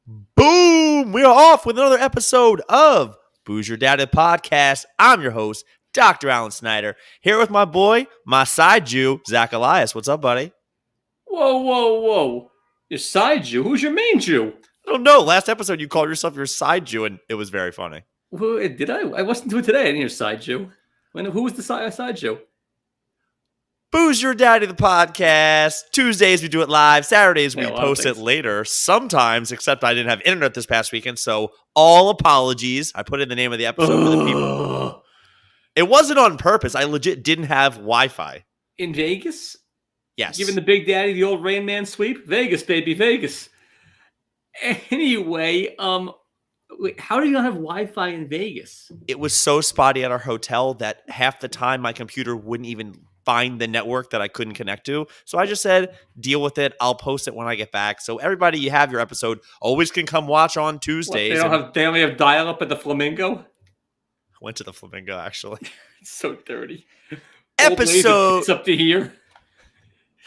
Boom! We are off with another episode of Booze Your Daddy Podcast. I'm your host, Dr. Alan Snyder, here with my boy, my side Jew, Zach Elias. What's up, buddy? Whoa, whoa, whoa. Your side Jew? Who's your main Jew? I don't know. Last episode, you called yourself your side Jew, and it was very funny. Did I? I wasn't doing today. I didn't hear side Jew. Who was the side Jew? Booze Your Daddy, the podcast. Tuesdays, we do it live. Saturdays, we Yeah, post it later. Sometimes, except I didn't have internet this past weekend, so all apologies. I put in the name of the episode for the people. It wasn't on purpose. I legit didn't have Wi-Fi. In Vegas? Yes. Giving the Big Daddy the old Rain Man sweep? Vegas, baby, Vegas. Anyway, how do you not have Wi-Fi in Vegas? It was so spotty at our hotel that half the time my computer wouldn't even find the network that I couldn't connect to. So I just said, deal with it. I'll post it when I get back. So everybody, you have your episode. Always can come watch on Tuesdays. They only have dial-up at the Flamingo? I went to the Flamingo, actually. It's so dirty. Episode. It's up to here.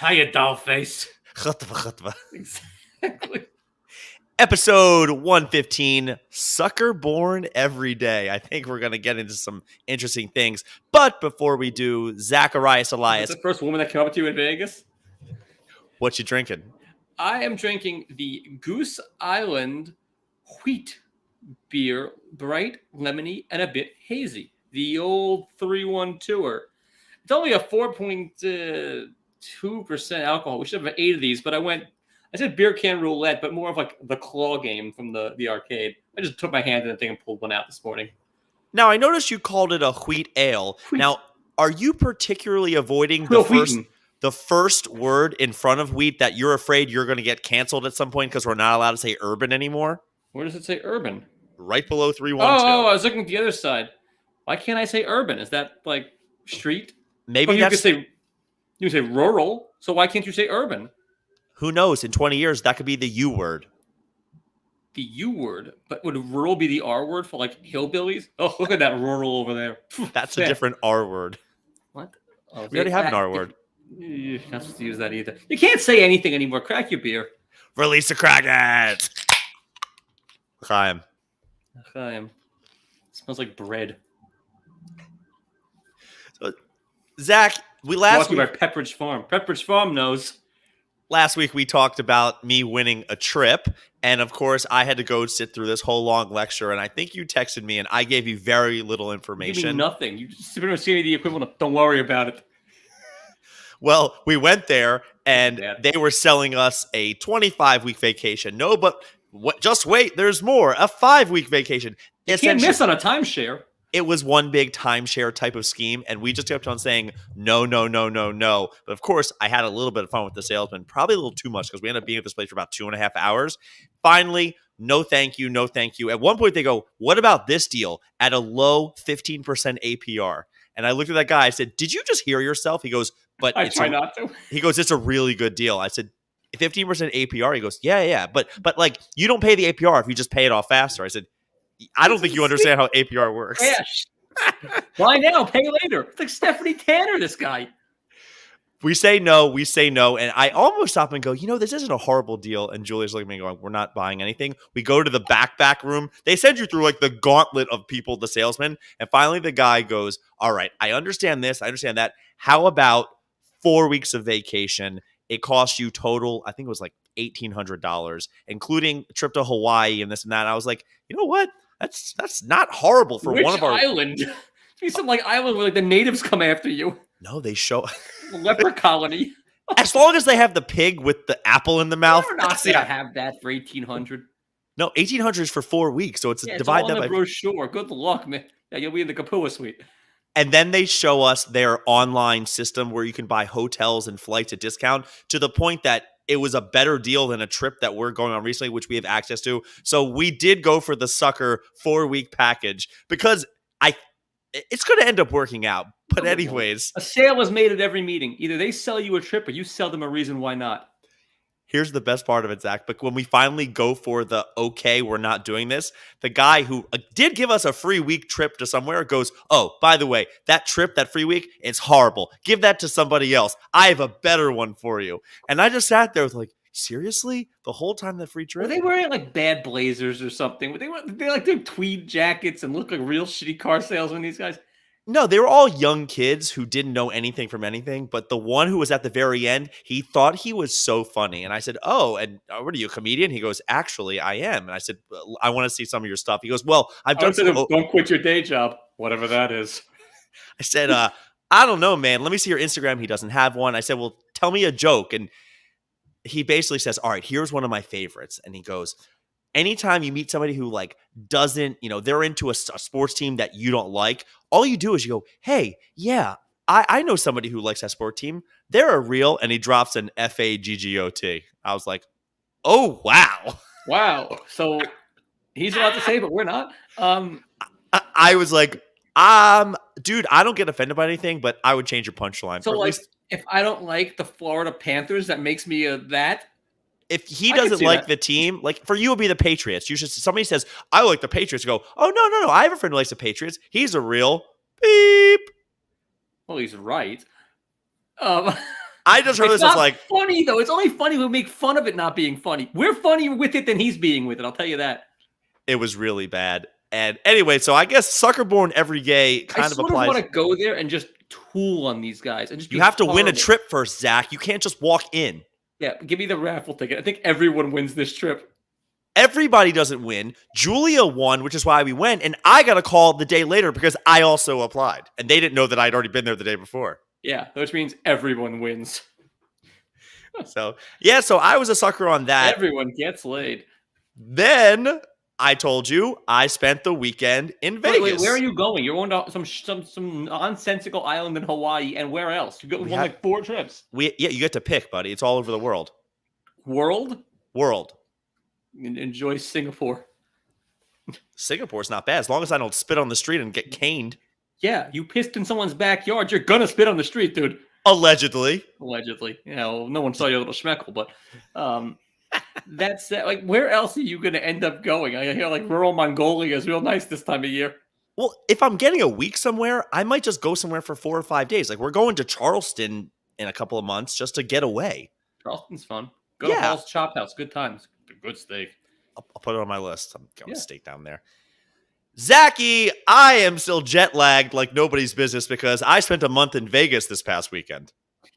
Hiya, doll face. Khutbah. Exactly. Episode 115, Sucker Born Every Day. I think we're going to get into some interesting things. But before we do, Zacharias Elias. That's the first woman that came up to you in Vegas? What you drinking? I am drinking the Goose Island wheat beer, bright, lemony, and a bit hazy. The old 312er. It's only a 4.2% alcohol. We should have 8 of these, but I said beer can roulette, but more of like the claw game from the arcade. I just took my hand in the thing and pulled one out this morning. Now, I noticed you called it a wheat ale. Wheat. Now, are you particularly avoiding the first word in front of wheat that you're afraid you're going to get canceled at some point because we're not allowed to say urban anymore? Where does it say urban? Right below 312. Oh, I was looking at the other side. Why can't I say urban? Is that like street? Maybe you can say rural, so why can't you say urban? Who knows? In 20 years, that could be the U word. The U word? But would rural be the R word for like hillbillies? Oh, look at that rural over there. That's a different R word. What? Oh, we already have an R word. You're not supposed to use that either. You can't say anything anymore. Crack your beer. Release the crackheads. Chaim. Chaim. Smells like bread. So, Zach, Walking by Pepperidge Farm. Pepperidge Farm knows. Last week, we talked about me winning a trip. And, of course, I had to go sit through this whole long lecture. And I think you texted me, and I gave you very little information. You gave me nothing. You just pretty much gave me the equivalent of, don't worry about it. Well, we went there, and they were selling us a 25-week vacation. No, but just wait. There's more. A 5-week vacation. You can't miss on a timeshare. It was one big timeshare type of scheme, and we just kept on saying, no. But, of course, I had a little bit of fun with the salesman, probably a little too much because we ended up being at this place for about 2.5 hours. Finally, no thank you. At one point, they go, what about this deal at a low 15% APR? And I looked at that guy. I said, did you just hear yourself? He goes, but I try not to. He goes, it's a really good deal. I said, 15% APR? He goes, yeah. But like, you don't pay the APR if you just pay it off faster. I said, I don't think you understand how APR works. Cash. Buy now, pay later. It's like Stephanie Tanner, this guy. We say no. And I almost stop and go, this isn't a horrible deal. And Julia's looking at me going, we're not buying anything. We go to the back room. They send you through like the gauntlet of people, the salesman. And finally the guy goes, all right, I understand this. I understand that. How about 4 weeks of vacation? It costs you total, I think it was like $1,800, including a trip to Hawaii and this and that. And I was like, you know what? That's not horrible for one of our island. Be some like island where like the natives come after you. No, they show the leper colony. As long as they have the pig with the apple in the mouth. They're not gonna have that for $1,800. No, $1,800 is for 4 weeks, so it's divide that by. It's on the brochure. Good luck, man. Yeah, you'll be in the Kapua suite. And then they show us their online system where you can buy hotels and flights at discount to the point that it was a better deal than a trip that we're going on recently, which we have access to. So we did go for the sucker 4-week package because it's going to end up working out. But anyways. A sale is made at every meeting. Either they sell you a trip or you sell them a reason why not. Here's the best part of it, Zach. But when we finally go for the, okay, we're not doing this, the guy who did give us a free week trip to somewhere goes, oh, by the way, that trip, that free week, it's horrible. Give that to somebody else. I have a better one for you. And I just sat there with like, Seriously? The whole time that free Were trip? they wearing like bad blazers or something? They like doing tweed jackets and look like real shitty car salesmen? These guys. No, they were all young kids who didn't know anything from anything. But the one who was at the very end, he thought he was so funny. And I said, "Oh, and what are you, a comedian?" He goes, "Actually, I am." And I said, "I want to see some of your stuff." He goes, "Well, I've I done would say, some." don't quit your day job, whatever that is. I said, "I don't know, man. Let me see your Instagram." He doesn't have one. I said, "Well, tell me a joke." And he basically says, "All right, here's one of my favorites." And he goes, anytime you meet somebody who like doesn't, they're into a sports team that you don't like, all you do is you go, "Hey, yeah, I know somebody who likes that sport team. They're a real," and he drops an FAGGOT. I was like, "Oh, wow." Wow. So he's allowed to say, but we're not. I was like, dude, I don't get offended by anything, but I would change your punchline. So Or at like, least if I don't like the Florida Panthers, that makes me that. if he I can doesn't see like that. the team, like for you, it would be the Patriots. You should, somebody says, "I like the Patriots." You go, "Oh, no. I have a friend who likes the Patriots. He's a real beep." Well, he's right. Um, I just heard it's this. I was not like, funny though. It's only funny when we make fun of it not being funny. We're funnier with it than he's being with it. I'll tell you that. it was really bad. And anyway, so I guess Suckerborn Every Gay I kind of sort of applies. want to go there and just tool on these guys and just. You be have to win a horrible. trip first, Zach. You can't just walk in. Yeah, give me the raffle ticket. I think everyone wins this trip. Everybody doesn't win. Julia won, which is why we went. And I got a call the day later because I also applied. And they didn't know that I'd already been there the day before. Yeah, which means everyone wins. So, yeah, so I was a sucker on that. Everyone gets laid. Then I told you I spent the weekend in Vegas. Wait, where are you going? You're going to some nonsensical island in Hawaii, and where else? You go on like 4 trips. Yeah, you get to pick, buddy. It's all over the world. World? Enjoy Singapore. Singapore's not bad as long as I don't spit on the street and get caned. Yeah, you pissed in someone's backyard. You're gonna spit on the street, dude. Allegedly. Well, no one saw your little schmeckle, but that's like, where else are you gonna end up going? I hear like rural Mongolia is real nice this time of year. Well, if I'm getting a week somewhere, I might just go somewhere for 4 or 5 days. Like we're going to Charleston in a couple of months just to get away. Charleston's fun. Go to Hall's Chop House. Good times. Good steak. I'll put it on my list. I'm going to steak down there. Zachy, I am still jet lagged like nobody's business because I spent a month in Vegas this past weekend.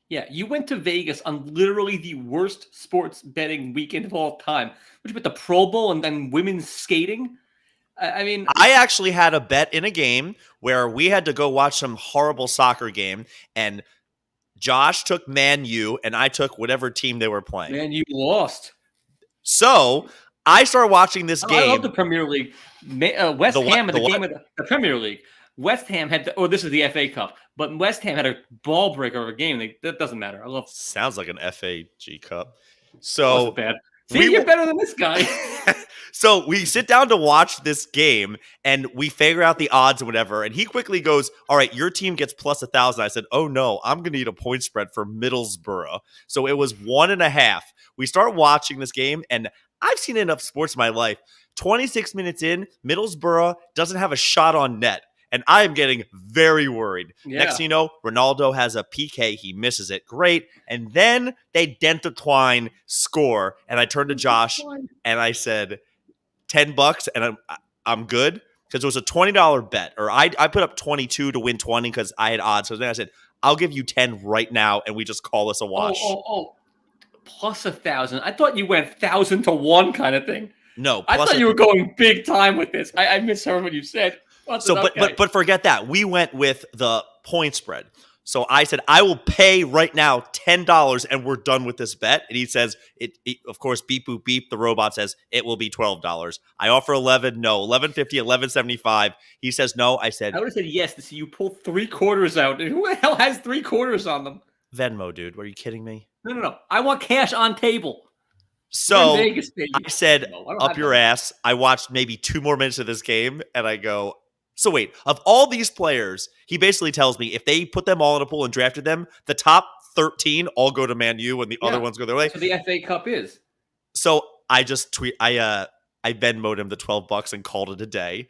Yeah, you went to Vegas on literally the worst sports betting weekend of all time, which with the Pro Bowl and then women's skating. I mean, I actually had a bet in a game where we had to go watch some horrible soccer game, and Josh took Man U, and I took whatever team they were playing. Man, you lost. So I started watching this game. I love the Premier League. West Ham at the game of the Premier League. West Ham had, this is the FA Cup, but West Ham had a ball breaker of a game. That doesn't matter. I love. Sounds like an FAG Cup. So bad. See, you're better than this guy. So we sit down to watch this game and we figure out the odds and whatever. And he quickly goes, "All right, your team gets plus 1,000." I said, "Oh no, I'm going to need a point spread for Middlesbrough." So it was 1.5. We start watching this game, and I've seen enough sports in my life. 26 minutes in, Middlesbrough doesn't have a shot on net. And I am getting very worried. Yeah. Next thing you know, Ronaldo has a PK. He misses it. Great. And then they dent the twine, score. And I turned to Josh and I said, $10 and I'm good. Because it was a $20 bet. Or I put up 22 to win 20 because I had odds. So then I said, "I'll give you 10 right now and we just call this a wash." Plus 1,000. I thought you went 1,000 to 1 kind of thing. No. I thought you were going big time with this. I misheard what you said. But forget that. We went with the point spread. So I said, "I will pay right now $10 and we're done with this bet." And he says, of course, beep, boop, beep. The robot says it will be $12. I offer 11. No, 11.50, 11.75. He says no. I said, I would have said yes to see you pull 3 quarters out. Who the hell has 3 quarters on them? Venmo, dude. Are you kidding me? No. I want cash on table. So Vegas, I said, "Up your ass." I watched maybe 2 more minutes of this game and I go, so wait, of all these players, he basically tells me if they put them all in a pool and drafted them, the top 13 all go to Man U and the other ones go their way. So the FA Cup is. So I just I Venmo'd him the $12 and called it a day.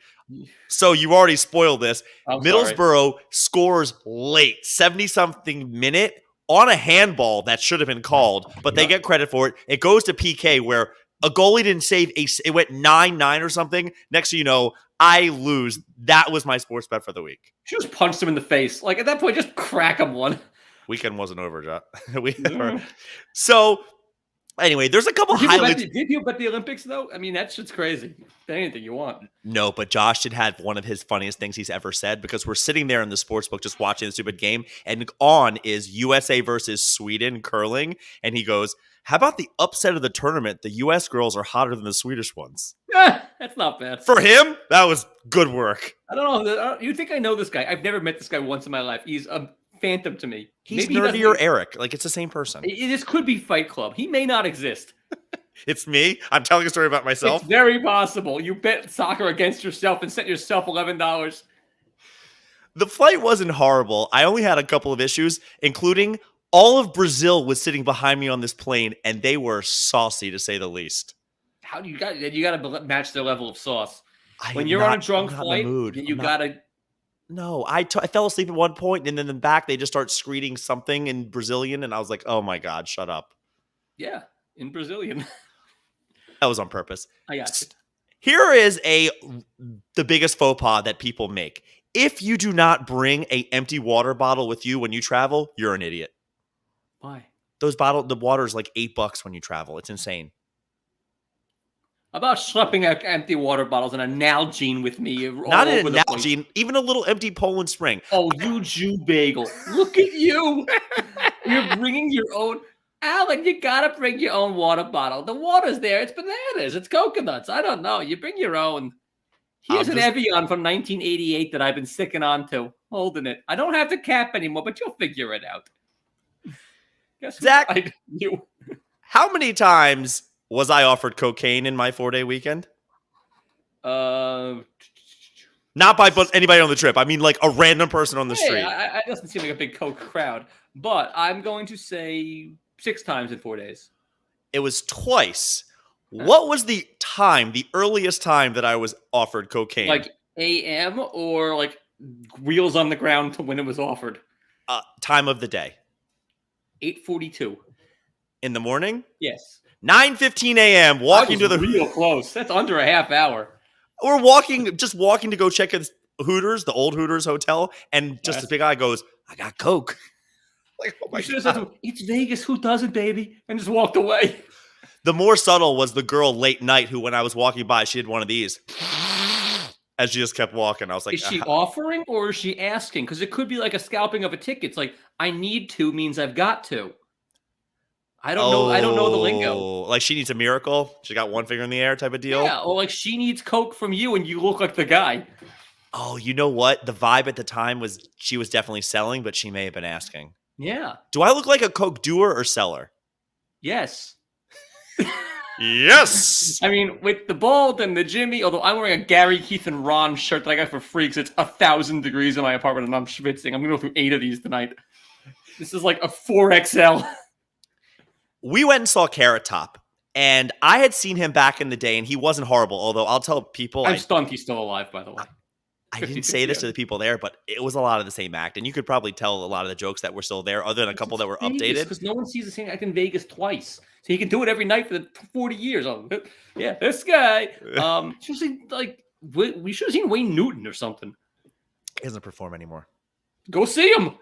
So you already spoiled this. Middlesbrough scores late, 70-something minute, on a handball that should have been called, but they get credit for it. It goes to PK where a goalie didn't save it went 9-9 or something. Next thing you know, I lose. That was my sports bet for the week. She just punched him in the face. Like, at that point, just crack him one. Weekend wasn't over, John. So anyway, there's a couple highlights. Did people bet the Olympics, though? I mean, that shit's crazy. Bet anything you want. No, but Josh did have one of his funniest things he's ever said, because we're sitting there in the sports book just watching the stupid game, and on is USA versus Sweden curling, and he goes, how about the upset of the tournament? The U.S. girls are hotter than the Swedish ones. That's not bad. For him, that was good work. I don't know. You think I know this guy? I've never met this guy once in my life. He's a phantom to me. He's Nerdy or Eric. Like, it's the same person. This could be Fight Club. He may not exist. It's me. I'm telling a story about myself. It's very possible. You bet soccer against yourself and sent yourself $11. The flight wasn't horrible. I only had a couple of issues, including all of Brazil was sitting behind me on this plane, and they were saucy, to say the least. How do you got to match their level of sauce? When you're on a drunk flight, you got to. No, I fell asleep at one point, and then in the back, they just start screaming something in Brazilian, and I was like, oh my God, shut up. Yeah, in Brazilian. That was on purpose. I got it. Here is the biggest faux pas that people make. If you do not bring an empty water bottle with you when you travel, you're an idiot. Why? The water is like $8 when you travel. It's insane. How about schlepping out empty water bottles and a Nalgene with me? Not an Nalgene, even a little empty Poland Spring. Oh, you Jew bagel. Look at you. You're bringing your own. Alan, you got to bring your own water bottle. The water's there. It's bananas. It's coconuts. I don't know. You bring your own. Here's an Evian from 1988 that I've been sticking on to, holding it. I don't have the cap anymore, but you'll figure it out. Guess Zach, how many times was I offered cocaine in my 4-day weekend? Not by anybody on the trip. I mean, like a random person on the street. It doesn't seem like a big coke crowd, but I'm going to say 6 times in 4 days. It was twice. What was the earliest time that I was offered cocaine? Like AM or like wheels on the ground to when it was offered? Time of the day. 8:42. In the morning? Yes. 9:15 a.m. Walking to the real close. That's under a half hour. We're just walking to go check at Hooters, the old Hooters hotel, and just a big guy goes, "I got coke." Like, oh my God. Said to him, it's Vegas. Who doesn't, baby? And just walked away. The more subtle was the girl late night who, when I was walking by, she had one of these. As she just kept walking, I was like, is she offering or is she asking? Because it could be like a scalping of a ticket. It's like, I need to means I've got to. I don't know. I don't know the lingo. Like she needs a miracle. She got one finger in the air type of deal. Yeah, or like she needs coke from you and you look like the guy. Oh, you know what? The vibe at the time was she was definitely selling, but she may have been asking. Yeah. Do I look like a coke doer or seller? Yes. Yes. I mean, with the bald and the Jimmy, although I'm wearing a Gary, Keith, and Ron shirt that I got for free because it's 1,000 degrees in my apartment and I'm schwitzing. I'm going to go through 8 of these tonight. This is like a 4XL. We went and saw Carrot Top, and I had seen him back in the day, and he wasn't horrible, although I'll tell people... I'm stunned he's still alive, by the way. I didn't say this to the people there, but it was a lot of the same act, and you could probably tell a lot of the jokes that were still there, other than a couple that were updated. Because no one sees the same act in Vegas twice. So he can do it every night for the 40 years. Oh, yeah, this guy. We should have seen Wayne Newton or something. He doesn't perform anymore. Go see him.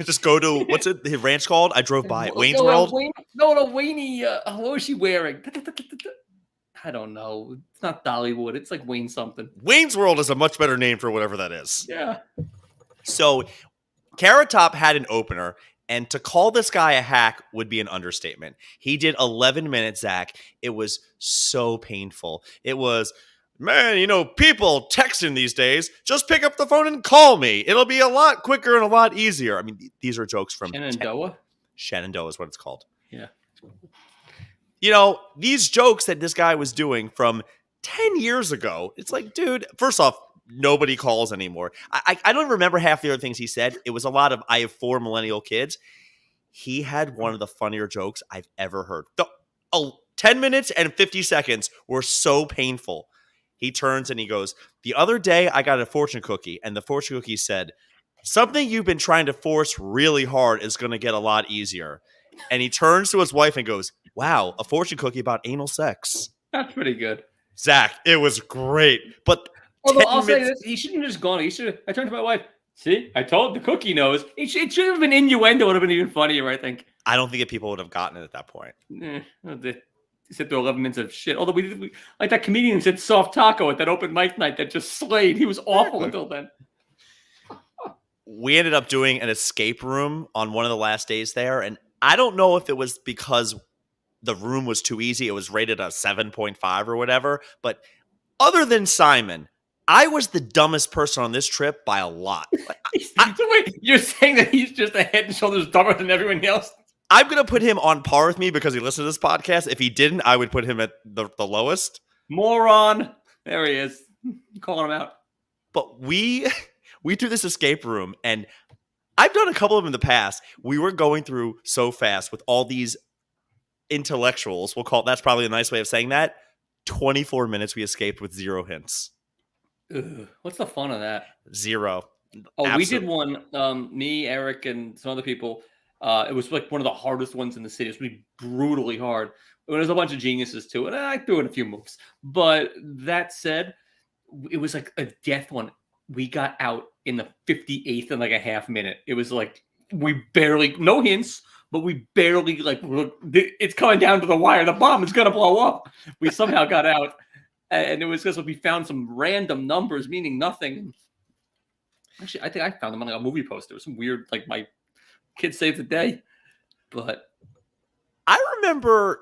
Just go to, what's it, the ranch called? I drove by it. Wayne's World? Wayne, what was she wearing? I don't know. It's not Dollywood. It's like Wayne something. Wayne's World is a much better name for whatever that is. Yeah. So Carrot Top had an opener, and to call this guy a hack would be an understatement. He did 11 minutes, Zach. It was so painful. It was, man, people texting these days, just pick up the phone and call me. It'll be a lot quicker and a lot easier. I mean, these are jokes from Shenandoah? Shenandoah is what it's called. Yeah. These jokes that this guy was doing from 10 years ago, it's like, dude, first off, nobody calls anymore. I don't remember half the other things he said. It was a lot of, I have 4 millennial kids. He had one of the funnier jokes I've ever heard. 10 minutes and 50 seconds were so painful. He turns and he goes, the other day I got a fortune cookie, and the fortune cookie said, something you've been trying to force really hard is going to get a lot easier. And he turns to his wife and goes, wow, a fortune cookie about anal sex. That's pretty good. Zach, it was great. But Although 10 I'll say minutes- this, he shouldn't have just gone. I turned to my wife. See, I told the cookie knows. It should have been innuendo. Would have been even funnier, I think. I don't think people would have gotten it at that point. They sit through 11 minutes of shit. Although we like that comedian said soft taco at that open mic night that just slayed. He was awful until then. We ended up doing an escape room on one of the last days there. And I don't know if it was because the room was too easy. It was rated a 7.5 or whatever. But other than Simon, I was the dumbest person on this trip by a lot. So wait, you're saying that he's just a head and shoulders dumber than everyone else? I'm going to put him on par with me because he listened to this podcast. If he didn't, I would put him at the lowest. Moron. There he is. I'm calling him out. But we do this escape room, and I've done a couple of them in the past. We were going through so fast with all these intellectuals. That's probably a nice way of saying that. 24 minutes we escaped with 0 hints. Ugh, what's the fun of that? 0. Oh, Absolutely. we did one. Me, Eric, and some other people. It was like one of the hardest ones in the city. It was really brutally hard. There was a bunch of geniuses too, and I threw in a few moves. But that said, it was like a death one. We got out in the 58th in like a half minute. It was like we barely, no hints, but we barely it's coming down to the wire. The bomb is gonna blow up. We somehow got out, and it was because we found some random numbers meaning nothing. Actually, I think I found them on like a movie poster. It was some weird, like my kid saved the day. But I remember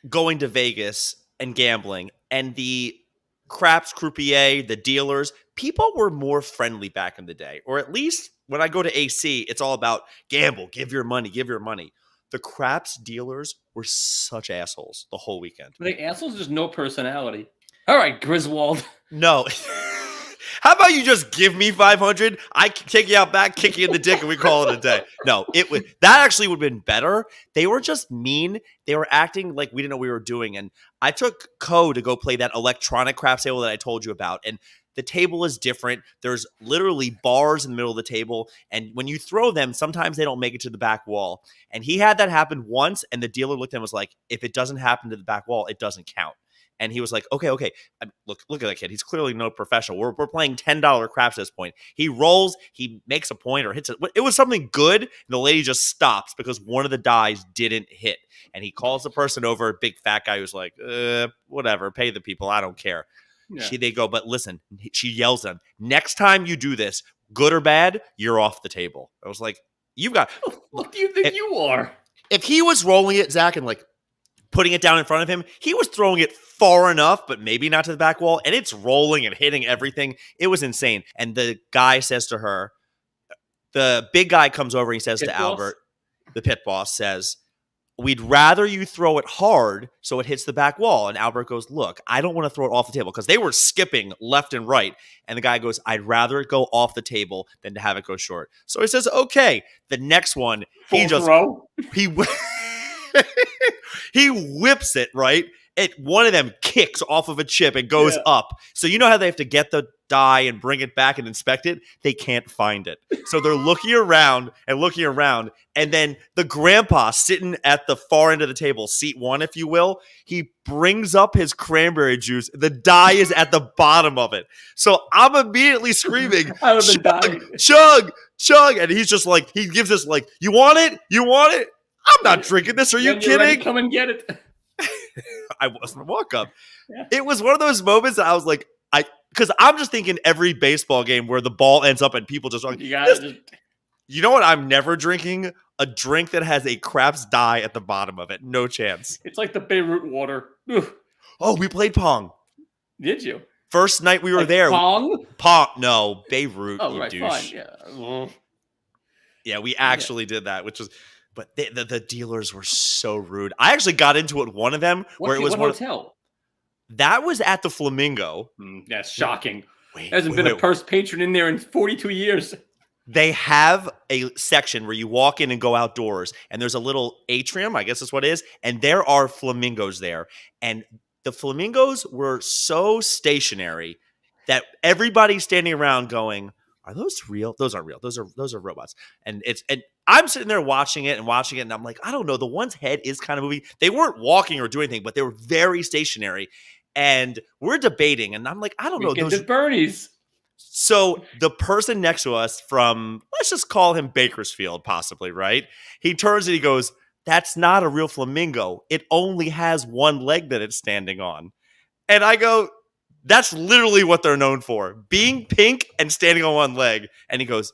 going to Vegas and gambling, and the craps croupier, the dealers, people were more friendly back in the day. Or at least when I go to AC, it's all about gamble, give your money, give your money. The craps dealers were such assholes the whole weekend. the assholes, there's no personality. All right, Griswold. No. How about you just give me 500? I take you out back, kick you in the dick, and we call it a day. No, that actually would have been better. They were just mean. They were acting like we didn't know what we were doing. And I took Co to go play that electronic craps table that I told you about. And the table is different. There's literally bars in the middle of the table. And when you throw them, sometimes they don't make it to the back wall. And he had that happen once. And the dealer looked at him and was like, if it doesn't happen to the back wall, it doesn't count. And he was like, okay. Look at that kid. He's clearly no professional. We're playing $10 craps at this point. He rolls, he makes a point or hits it. It was something good. And the lady just stops because one of the dies didn't hit. And he calls the person over, a big fat guy who's like, whatever, pay the people. I don't care. Yeah. They go, but listen, she yells at him, next time you do this, good or bad, you're off the table. I was like, you've got. What do you think you are? If he was rolling it, Zach, and like putting it down in front of him, he was throwing it far enough, but maybe not to the back wall, and it's rolling and hitting everything. It was insane. And the guy says to her, the big guy comes over and he says Pit to boss? Albert, the pit boss says, we'd rather you throw it hard so it hits the back wall. And Albert goes, look, I don't want to throw it off the table because they were skipping left and right. And the guy goes, I'd rather it go off the table than to have it go short. So he says, okay. The next one, he whips it, right? One of them kicks off of a chip and goes up. So you know how they have to get the die and bring it back and inspect it? They can't find it. So they're looking around. And then the grandpa sitting at the far end of the table, seat 1, if you will, he brings up his cranberry juice. The die is at the bottom of it. So I'm immediately screaming, I would have been dying. chug. And he's just like, he gives us like, you want it? I'm not drinking this. Are you When you're ready, kidding? come and get it. I wasn't walk up. Yeah. It was one of those moments that I was like, because I'm just thinking every baseball game where the ball ends up and people just like, You got it. you know what? I'm never drinking a drink that has a craps die at the bottom of it. No chance. It's like the Beirut water. Ugh. Oh, we played Pong. Did you? First night we were Like there. Pong? No, Beirut. Oh, you right, douche. fine. Yeah. Yeah, we actually did that, which was. But the dealers were so rude. I actually got into it with one of them where it was what hotel? that was at the Flamingo. That's shocking. Wait, There hasn't been a purse patron in there in 42 years. They have a section where you walk in and go outdoors, and there's a little atrium, I guess that's what it is, and there are flamingos there. And the flamingos were so stationary that everybody's standing around going, are those real? Those aren't real. Those are robots. And I'm sitting there watching it, and I'm like, I don't know. The one's head is kind of moving. They weren't walking or doing anything, but they were very stationary. And we're debating, and I'm like, I don't know. Weekend at Bernie's. So the person next to us from, let's just call him Bakersfield, possibly, right? He turns and he goes, that's not a real flamingo. It only has one leg that it's standing on. And I go, that's literally what they're known for, being pink and standing on one leg. And he goes,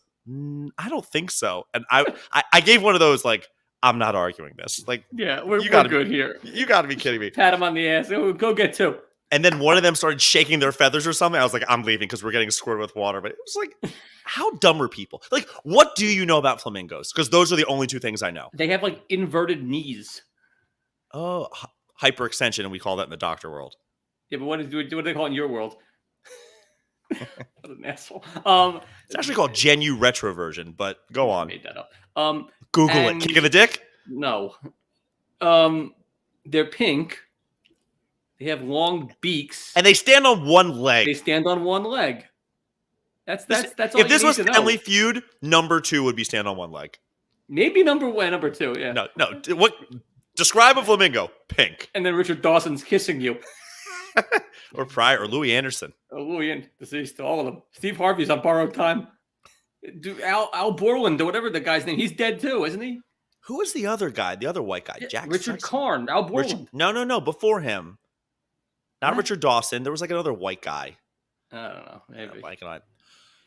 I don't think so. And I gave one of those, like, I'm not arguing this. Like, yeah, we're good here. You got to be kidding me. Pat him on the ass. Go get two. And then one of them started shaking their feathers or something. I was like, I'm leaving because we're getting squirted with water. But it was like, how dumb are people? Like, what do you know about flamingos? Because those are the only two things I know. They have like inverted knees. Oh, hyperextension, and we call that in the doctor world. Yeah, but what do they call it in your world? What an asshole. It's actually called genu retroversion, but go on. I made that up. Google it. Kick in the dick? No. They're pink. They have long beaks, and they stand on one leg. They stand on one leg. That's all. If this was Family Feud, number 2 would be stand on one leg. Maybe number 2. Yeah. No. What? Describe a flamingo. Pink. And then Richard Dawson's kissing you. Or Pryor or Louis Anderson. Louis and deceased, all of them. Steve Harvey's on borrowed time. Dude, Al Borland or whatever the guy's name. He's dead too, isn't he? Who was the other guy? The other white guy? Jack Richard Karn. Al Borland. No. Before him. Not Richard Dawson. There was like another white guy. I don't know. Maybe.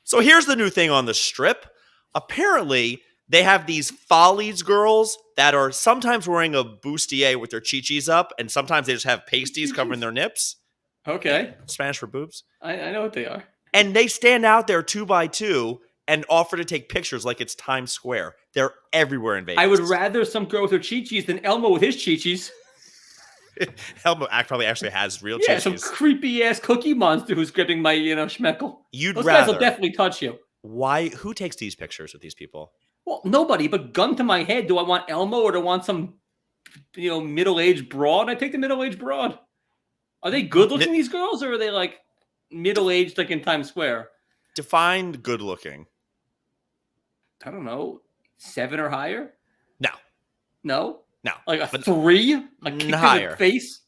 So here's the new thing on the strip. Apparently, they have these Follies girls that are sometimes wearing a bustier with their chichis up, and sometimes they just have pasties covering their nips. Okay. Spanish for boobs. I know what they are. And they stand out there 2 by 2 and offer to take pictures like it's Times Square. They're everywhere in Vegas. I would rather some girl with her chichis than Elmo with his chichis. Elmo probably actually has real chichis. Yeah, some creepy ass cookie monster who's gripping my, schmeckle. Those guys will definitely touch you. Why? Who takes these pictures with these people? Well, nobody. But gun to my head, do I want Elmo or do I want some, middle-aged broad? I take the middle-aged broad. Are they good-looking, these girls, or are they like middle-aged, like in Times Square? Define good-looking. I don't know, 7 or higher. No. Like a 3, like higher face,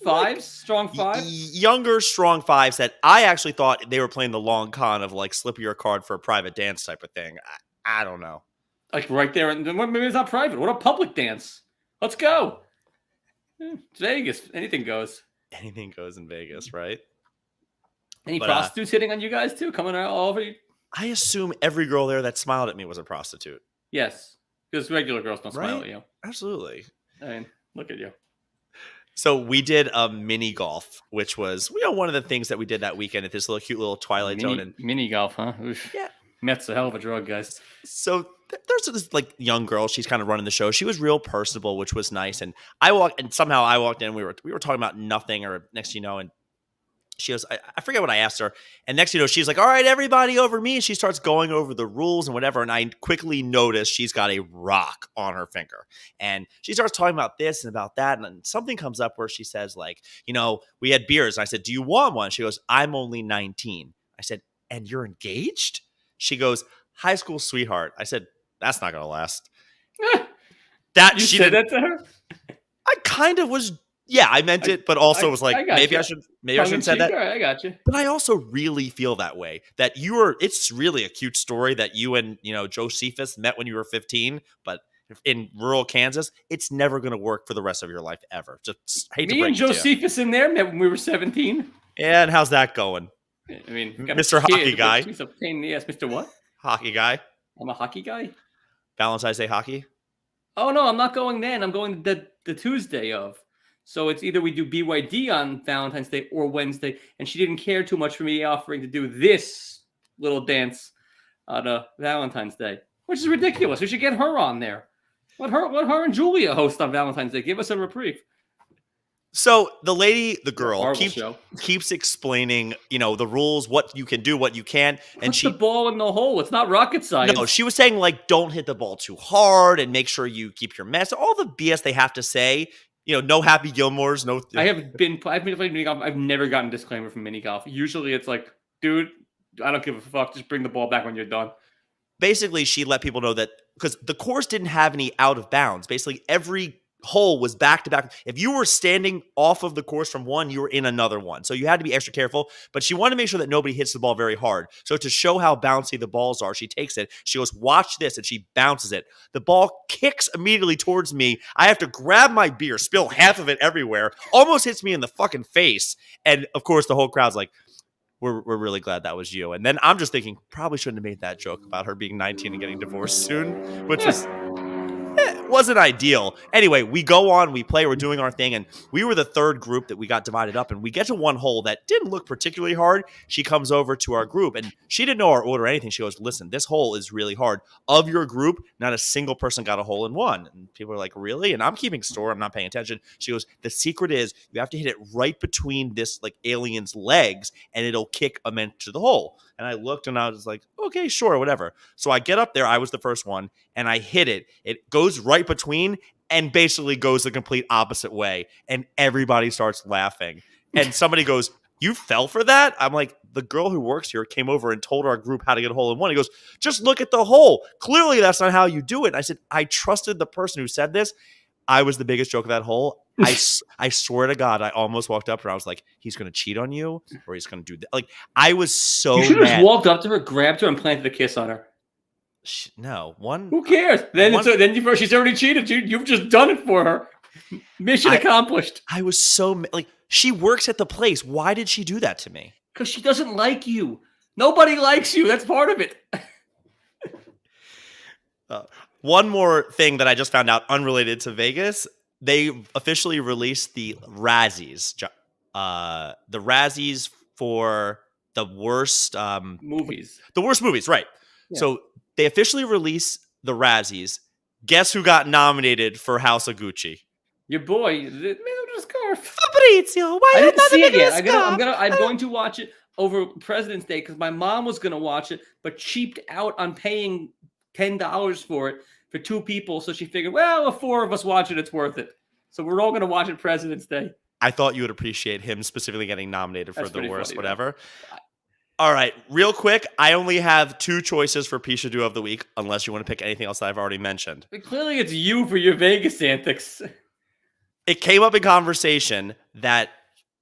5, strong 5, younger, strong 5s that I actually thought they were playing the long con of like slip your card for a private dance type of thing. I don't know. Like right there, and maybe it's not private. What a public dance! Let's go. It's Vegas. Anything goes. Anything goes in Vegas, right? Any prostitutes hitting on you guys too? Coming all over you? I assume every girl there that smiled at me was a prostitute. Yes. Because regular girls don't smile at you. Absolutely. I mean, look at you. So we did a mini golf, which was one of the things that we did that weekend at this little cute little Twilight Zone. And mini golf, huh? Oof. Yeah. Meth's a hell of a drug, guys. So there's this like young girl. She's kind of running the show. She was real personable, which was nice. And I walked in. We were talking about nothing. Or next, and she goes, I forget what I asked her. And next, she's like, all right, everybody over me. And she starts going over the rules and whatever. And I quickly noticed she's got a rock on her finger. And she starts talking about this and about that. And then something comes up where she says, like, we had beers. And I said, do you want one? She goes, I'm only 19. I said, and you're engaged? She goes, high school sweetheart. I said, that's not going to last. You said that to her? I kind of was. Yeah, I meant it, but also was like, maybe I shouldn't have said that. I got you. But I also really feel that way, that it's really a cute story that you and, Josephus met when you were 15, but in rural Kansas, it's never going to work for the rest of your life ever. Just hate to break it to you. Me and Josephus in there met when we were 17. Yeah, and how's that going? I mean, Mr. Hockey Guy. He's a pain in the ass. Mr. What? Hockey guy. I'm a hockey guy? Valentine's Day hockey? Oh, no, I'm not going then. I'm going the Tuesday of. So it's either we do BYD on Valentine's Day or Wednesday, and she didn't care too much for me offering to do this little dance on Valentine's Day, which is ridiculous. We should get her on there. Let her and Julia host on Valentine's Day. Give us a reprieve. So the girl keeps explaining, the rules, what you can do, what you can't. And Put the ball in the hole. It's not rocket science. No, she was saying, like, don't hit the ball too hard and make sure you keep your mess. All the BS they have to say. No Happy Gilmores. No. I've been playing mini golf. I've never gotten a disclaimer from mini golf. Usually it's like, dude, I don't give a fuck. Just bring the ball back when you're done. Basically, she let people know that because the course didn't have any out of bounds. Basically, every hole was back to back. If you were standing off of the course from one, you were in another one. So you had to be extra careful. But she wanted to make sure that nobody hits the ball very hard. So to show how bouncy the balls are, she takes it. She goes, watch this, and she bounces it. The ball kicks immediately towards me. I have to grab my beer, spill half of it everywhere, almost hits me in the fucking face. And of course, the whole crowd's like, we're really glad that was you. And then I'm just thinking, probably shouldn't have made that joke about her being 19 and getting divorced soon, which is wasn't ideal. Anyway, we go on, we play, we're doing our thing, and we were the third group that we got divided up, and we get to one hole that didn't look particularly hard. She comes over to our group, and she didn't know our order or anything. She goes, listen, this hole is really hard. Of your group, not a single person got a hole in one. And people are like, really? And I'm keeping score. I'm not paying attention. She goes, the secret is you have to hit it right between this like alien's legs, and it'll kick them into the hole. And I looked and I was like, okay, sure, whatever. So I get up there. I was the first one and I hit it. It goes right between and basically goes the complete opposite way. And everybody starts laughing. And somebody goes, you fell for that? I'm like, the girl who works here came over and told our group how to get a hole in one. He goes, just look at the hole. Clearly that's not how you do it. And I said, I trusted the person who said this. I was the biggest joke of that hole. I swear to God, I almost walked up to her. I was like, he's going to cheat on you or he's going to do that. Like, I was so You should have mad. just walked up to her, grabbed her, and planted a kiss on her. No, one. Who cares? Then she's already cheated. You've just done it for her. Mission accomplished. I was so like, she works at the place. Why did she do that to me? Because she doesn't like you. Nobody likes you. That's part of it. One more thing that I just found out unrelated to Vegas. They officially released the Razzies. The Razzies for the worst movies. The worst movies, right. Yeah. So they officially released the Razzies. Guess who got nominated for House of Gucci? Your boy, the man with the scarf. Fabrizio, why I didn't see it yet. I'm going to watch it over President's Day because my mom was going to watch it, but cheaped out on paying $10 for it for two people. So she figured, well, if four of us watch it, it's worth it. So we're all going to watch it President's Day. I thought you would appreciate him specifically getting nominated for the worst, funny, whatever. All right, real quick, I only have two choices for Pisha Do of the Week, unless you want to pick anything else that I've already mentioned. But clearly it's you for your Vegas antics. It came up in conversation that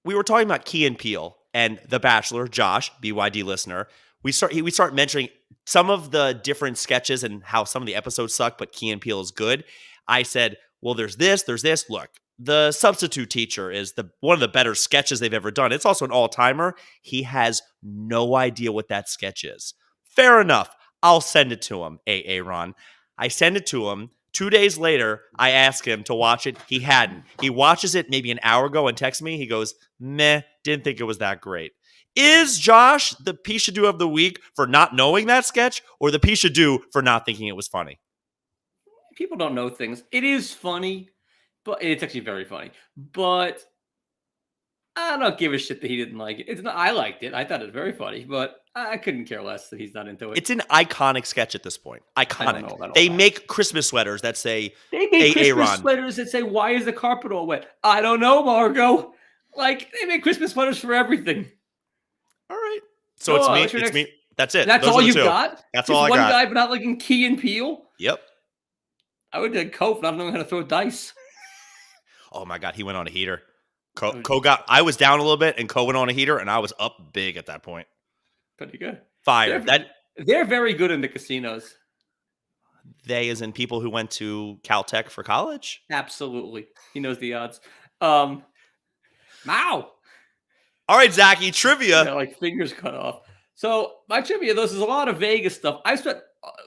we were talking about Key and Peele and The Bachelor, Josh, BYD listener. We start mentioning some of the different sketches and how some of the episodes suck, but Key and Peele is good. I said, well, there's this. Look, the substitute teacher is one of the better sketches they've ever done. It's also an all-timer. He has no idea what that sketch is. Fair enough. I'll send it to him, Ron. I send it to him. 2 days later, I ask him to watch it. He hadn't. He watches it maybe an hour ago and texts me. He goes, meh, didn't think it was that great. Is Josh the Pisha Do of the Week for not knowing that sketch or the Pisha Do for not thinking it was funny? People don't know things. It is funny, but it's actually very funny. But I don't give a shit that he didn't like it. I liked it. I thought it was very funny, but I couldn't care less that he's not into it. It's an iconic sketch at this point. Iconic. They make Christmas sweaters that say Christmas sweaters that say, why is the carpet all wet? I don't know, Margot. Like, they make Christmas sweaters for everything. All right. So it's me. That's it. That's all you got? That's all I got. One guy not liking Key and Peele? Yep. I would do Kof not knowing how to throw dice. Oh my God, he went on a heater. I was down a little bit, and Ko went on a heater, and I was up big at that point. Pretty good. Fire. They're very good in the casinos. They, as in people who went to Caltech for college? Absolutely. He knows the odds. Wow. All right, Zachy, trivia. Yeah, like fingers cut off. So my trivia, there's a lot of Vegas stuff. I spent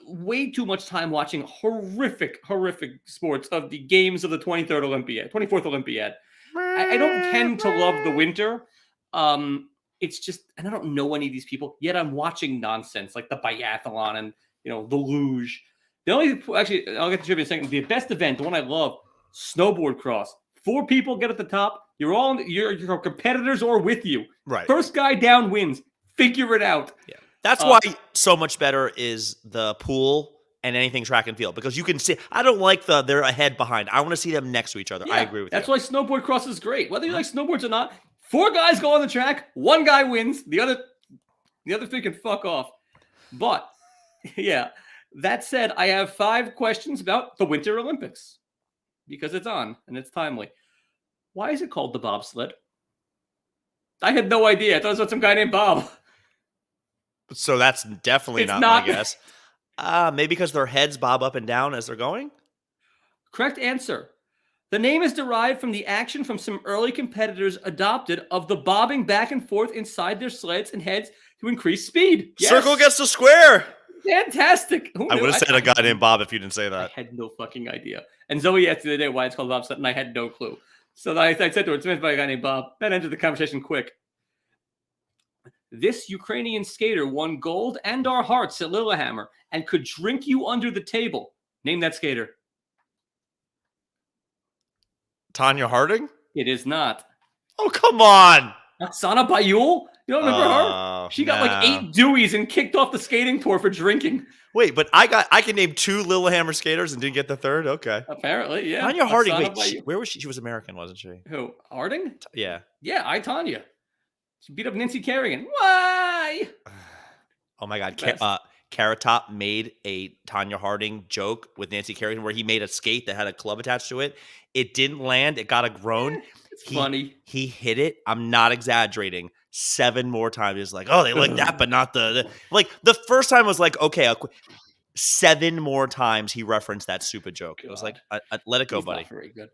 way too much time watching horrific sports of the games of the 24th Olympiad. I don't tend to love the winter. It's just, and I don't know any of these people, yet I'm watching nonsense like the biathlon and, the luge. I'll get to trivia in a second. The best event, the one I love, snowboard cross. 4 people get at the top. Your competitors or with you. Right. First guy down wins. Figure it out. Yeah. That's why so much better is the pool and anything track and field, because you can see. I don't like they're ahead behind. I want to see them next to each other. Yeah, I agree with that's you. That's why snowboard cross is great. Whether you like snowboards or not, 4 guys go on the track, 1 guy wins, the other The other three can fuck off. But, yeah, that said, I have 5 questions about the Winter Olympics because it's on and it's timely. Why is it called the bobsled? I had no idea. I thought it was about some guy named Bob. So that's definitely It's not not. my guess. Maybe because their heads bob up and down as they're going? Correct answer. The name is derived from the action from some early competitors adopted of the bobbing back and forth inside their sleds and heads to increase speed. Yes. Circle gets the square. Fantastic. Who I knew? would have said a guy named Bob if you didn't say I that. had no fucking idea. And Zoe asked the other day why it's called bobsled, and I had no clue. So I said to her, it's meant by a guy named Bob. That ended the conversation quick. This Ukrainian skater won gold and our hearts at Lillehammer and could drink you under the table. Name that skater. Tanya Harding? It is not. Oh, come on. Oksana Bayul? You don't remember her? Oh, She got like 8 Deweys and kicked off the skating tour for drinking. Wait, but I can name 2 Lillehammer skaters and didn't get the third? Okay. Apparently, yeah. Tanya Harding, Oksana wait, Bayul. where was she? She was American, wasn't she? Who? Harding? Yeah. Yeah, Tanya. She beat up Nancy Kerrigan. Why? Oh my God. Best. Carrot Top made a Tanya Harding joke with Nancy Kerrigan where he made a skate that had a club attached to it. It didn't land. It got a groan. It's funny. He hit it. I'm not exaggerating. 7 more times. He's like, oh, they like that, but not like the first time was like, okay. 7 more times he referenced that stupid joke. It was like, let it go, He's buddy. Not very good.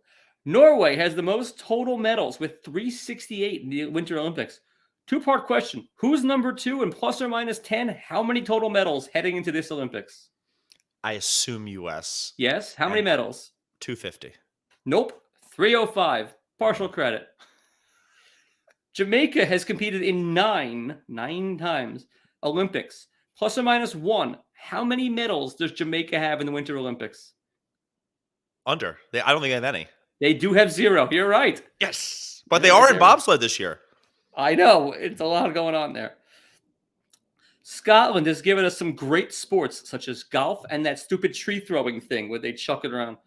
Norway has the most total medals with 368 in the Winter Olympics. 2-part question. Who's number 2 and plus or minus 10? How many total medals heading into this Olympics? I assume U.S. Yes. How many medals? 250. Nope. 305. Partial credit. Jamaica has competed in 9 times Olympics. Plus or minus 1. How many medals does Jamaica have in the Winter Olympics? Under. I don't think they have any. They do have 0. You're right. Yes. But they are in bobsled this year. I know. It's a lot going on there. Scotland has given us some great sports, such as golf and that stupid tree throwing thing where they chuck it around.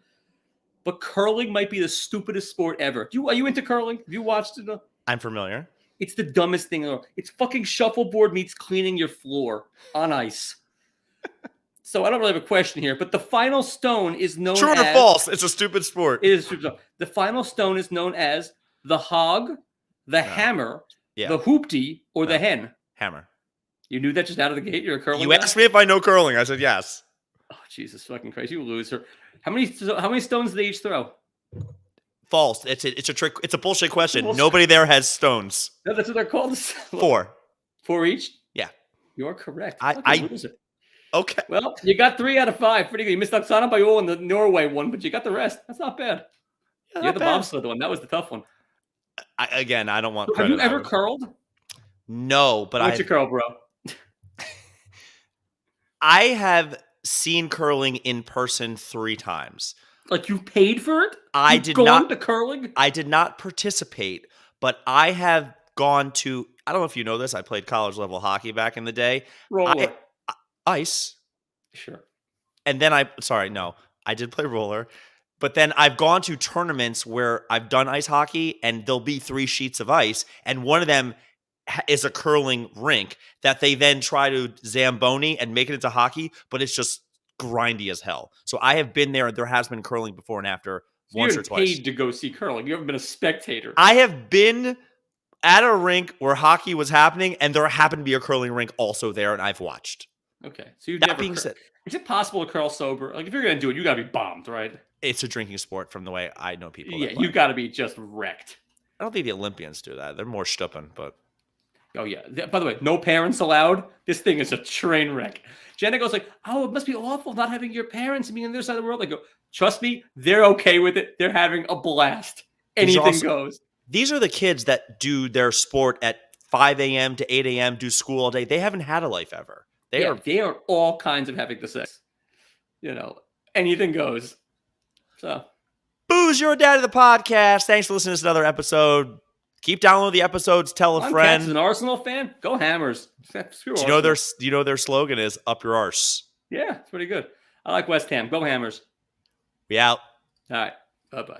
But curling might be the stupidest sport ever. Are you into curling? Have you watched it? I'm familiar. It's the dumbest thing in the world. It's fucking shuffleboard meets cleaning your floor on ice. So I don't really have a question here, but the final stone is known True as... or false? It's a stupid sport. It is stupid. The final stone is known as the hog, the hammer, the hoopty, or the hen. Hammer. You knew that just out of the gate? You're a curling You guy? asked me if I know curling. I said yes. Oh, Jesus fucking Christ. You loser. How many stones do they each throw? False. It's a trick. It's a bullshit question. Bullshit. Nobody there has stones. No, that's what they're called. 4. 4 each? Yeah. You're correct. I loser. Okay. Well, you got 3 out of 5. Pretty good. You missed Oksana Bayul in the Norway one, but you got the rest. That's not bad. Yeah, You're the bobsled one. That was the tough one. I don't want Have credit. you ever curled? No, but What's your curl, bro? I have seen curling in person 3 times. Like you paid for it? I You've did gone not to curling? I did not participate, but I have gone to, I don't know if you know this, I played college level hockey back in the day. Roller. Ice. Sure. And then I did play roller. But then I've gone to tournaments where I've done ice hockey and there'll be 3 sheets of ice and one of them is a curling rink that they then try to Zamboni and make it into hockey, but it's just grindy as hell. So I have been there and there has been curling before and after once or twice. Paid to go see curling. You haven't been a spectator. I have been at a rink where hockey was happening and there happened to be a curling rink also there and I've watched. Okay. So you've That never being said, is it possible to curl sober? Like if you're going to do it, you got to be bombed, right? it's a drinking sport from the way I know people. Yeah, you got to be just wrecked. I don't think the Olympians do that. They're more stupping, but. Oh, yeah. By the way, no parents allowed. This thing is a train wreck. Jenna goes like, oh, it must be awful not having your parents and being on the other side of the world. I go, trust me, they're okay with it. They're having a blast. Anything goes. These are the kids that do their sport at 5 a.m. to 8 a.m., do school all day. They haven't had a life ever. They are all kinds of having the sex. You know, anything goes. So. Booze, you're a dad of the podcast. Thanks for listening to another episode. Keep downloading the episodes. Tell a friend. As an Arsenal fan, go Hammers. Do you know their slogan is "Up your arse"? Yeah, it's pretty good. I like West Ham. Go Hammers. We out. All right. Bye bye.